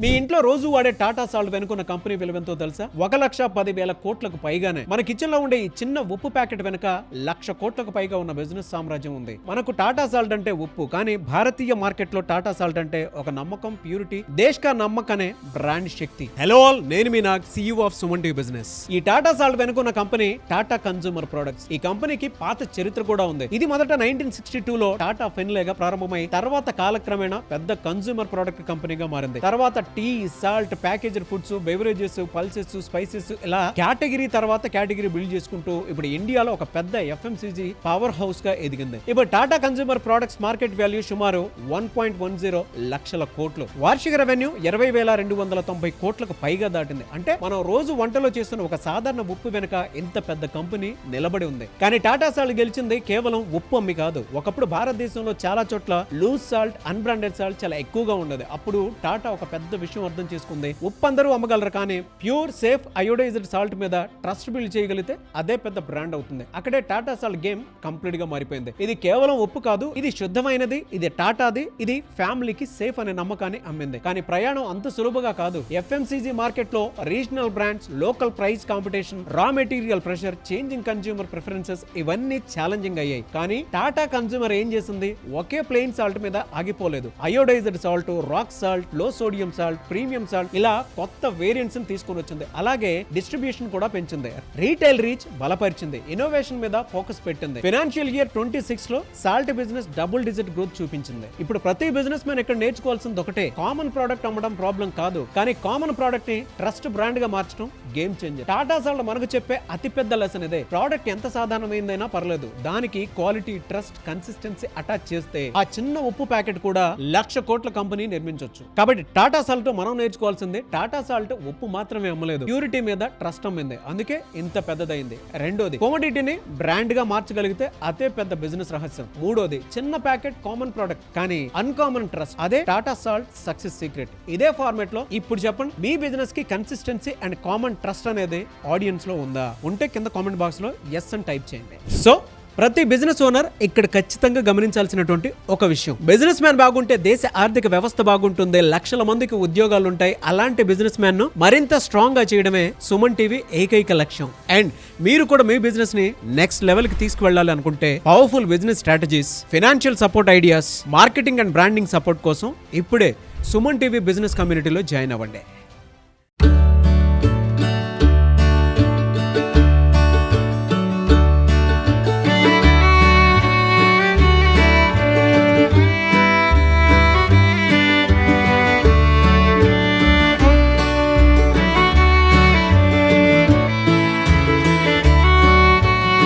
మీ ఇంట్లో రోజు వాడే టాటా సాల్ట్ వెనుకున్న కంపెనీ విలువెంతో తెలుసా? 1,10,000 కోట్లకు పైగానే. మన కిచెన్ లో ఉండే ఈ చిన్న ఉప్పు ప్యాకెట్ వెనుక 1,00,000 కోట్లకు పైగా ఉన్న బిజినెస్ సామ్రాజ్యం ఉంది. మనకు టాటా సాల్ట్ అంటే ఉప్పు, కానీ భారతీయ మార్కెట్ లో టాటా సాల్ట్ అంటే ఒక నమ్మకం, ప్యూరిటీ, దేశ్ కా నమ్మక్ అనే బ్రాండ్ శక్తి. హలో ఆల్, నేను మీ Nag, CEO of Suman TV business. ఈ టాటా సాల్ట్ వెనుకున్న కంపెనీ టాటా కన్స్యూమర్ ప్రొడక్ట్స్. ఈ కంపెనీకి పాత చరిత్ర కూడా ఉంది. ఇది మొదట 1962లో టాటా ఫెన్లేగా ప్రారంభమై తర్వాత కాలక్రమేణా పెద్ద కన్స్యూమర్ ప్రొడక్ట్ కంపెనీగా మారింది. తర్వాత tea, salt, packaged foods, beverages, pulses, spices ఇలా కేటగిరీ తర్వాత కేటగిరీ బిల్డ్ చేసుకుంటూ ఇప్పుడు ఇండియాలో ఒక పెద్ద FMCG పవర్ హౌస్ గా ఎదిగింది. ఇప్పుడు Tata consumer products market value సుమారు 1.10 లక్షల కోట్లు. వార్షిక రెవెన్యూ 20,290 కోట్లకు పైగా దాటింది. అంటే మనం రోజు వంటలో చేస్తున్న ఒక సాధారణ ఉప్పు వెనుక ఇంత పెద్ద కంపెనీ నిలబడి ఉంది. కానీ టాటా సాల్ట్ గెలిచింది కేవలం ఉప్పు అమ్మి కాదు. ఒకప్పుడు భారతదేశంలో చాలా చోట్ల లూజ్ సాల్ట్, అన్బ్రాండెడ్ సాల్ట్ చాలా ఎక్కువగా ఉండేది. అప్పుడు టాటా ఒక పెద్ద విషయం అర్థం చేసుకుంది. ఉప్పు అందరూ అమ్మగలరు, కానీ ప్యూర్, సేఫ్, అయోడైజ్డ్ సాల్ట్ మీద ట్రస్ట్ బిల్డ్ చేయగలిగితే అదే పెద్ద బ్రాండ్ అవుతుంది. అక్కడే టాటా సాల్ట్ గేమ్ కంప్లీట్ గా మారిపోయింది. ఇది కేవలం ఉప్పు కాదు, ఇది శుద్ధమైనది, ఇది టాటాది, ఇది ఫ్యామిలీకి సేఫ్ అనే నమ్మకాన్ని అమ్మింది. కానీ ప్రయాణం అంత సులభంగా కాదు. FMCG మార్కెట్ లో regional brands, local price competition, raw material pressure, changing consumer preferences ఇవన్నీ ఛాలెంజింగ్ అయ్యాయి. కానీ టాటా కన్స్యూమర్ ఏం చేసింది? ఒకే ప్లెయిన్ సాల్ట్ మీద ఆగిపోలేదు. Iodised salt, rock salt, low sodium salt, premium salt ఇలా కొత్త వేరియంట్స్ తీసుకొని వచ్చింది. అలాగే డిస్ట్రిబ్యూషన్ కూడా పెంచింది. రీటైల్ రీచ్ బలపరిచింది. ఇన్నోవేషన్ మీద ఫోకస్ పెట్టింది. ఫైనాన్షియల్ ఇయర్ 26 లో salt business double digit growth చూపించింది. ఇప్పుడు ప్రతి బిజినెస్ మ్యాన్ ఇక్కడ నేర్చుకోవాల్సింది ఒకటే: కామన్ ప్రోడక్ట్ అమ్మడం ప్రాబ్లం కాదు, కానీ కామన్ ప్రోడక్ట్ ని ట్రస్ట్ బ్రాండ్ గా మార్చడం గేమ్ చేంజర్. టాటా సాల్ట్ మనకు చెప్పే అతిపెద్ద లెసన్ ఇదే. ప్రోడక్ట్ ఎంత సాధారణమైందైనా పర్లేదు, దానికి క్వాలిటీ, ట్రస్ట్, కన్సిస్టెన్సీ అటాచ్ చేస్తే ఆ చిన్న ఉప్పు ప్యాకెట్ కూడా 1,00,000 కోట్ల కంపెనీ నిర్మించవచ్చు. కాబట్టి టాటా సాల్ట్ మనం నేర్చుకోవాల్సింది, టాటా సాల్ట్ ఉప్పు మాత్రమే అమ్మలేదు, ప్యూరిటీ మీద ట్రస్ట్ అమ్మింది. అందుకే ఇంత పెద్దదైంది. రెండోది, కమోడిటీని బ్రాండ్ గా మార్చగలిగితే అదే పెద్ద బిజినెస్ రహస్యం. మూడోది, చిన్న ప్యాకెట్ కామన్ ప్రోడక్ట్ కానీ అన్కామన్ ట్రస్ట్. అదే టాటా సాల్ట్ సక్సెస్ సీక్రెట్. ఇదే ఫార్మాట్ లో ఇప్పుడు చెప్పండి, మీ బిజినెస్ కి కన్సిస్టెన్సీ అండ్ కామన్ ట్రస్ట్ అనేది ఆడియన్స్ లో ఉందా? ఉంటే కింద కామెంట్ బాక్స్ లో yes అని టైప్ చేయండి. సో ప్రతి బిజినెస్ ఓనర్ ఇక్కడ ఖచ్చితంగా గమనించాల్సినటువంటి ఒక విషయం: బిజినెస్ మ్యాన్ బాగుంటే దేశ ఆర్థిక వ్యవస్థ బాగుంటుంది, లక్షల మందికి ఉద్యోగాలు ఉంటాయి. అలాంటి బిజినెస్ మ్యాన్ ను మరింత స్ట్రాంగ్ గా చేయడమే సుమన్ టీవీ ఏకైక లక్ష్యం. అండ్ మీరు కూడా మీ బిజినెస్ ని నెక్స్ట్ లెవెల్ కి తీసుకువెళ్ళాలి అనుకుంటే, powerful business strategies, financial support ideas, marketing and branding support కోసం ఇప్పుడే సుమన్ టీవీ బిజినెస్ కమ్యూనిటీలో జాయిన్ అవ్వండి.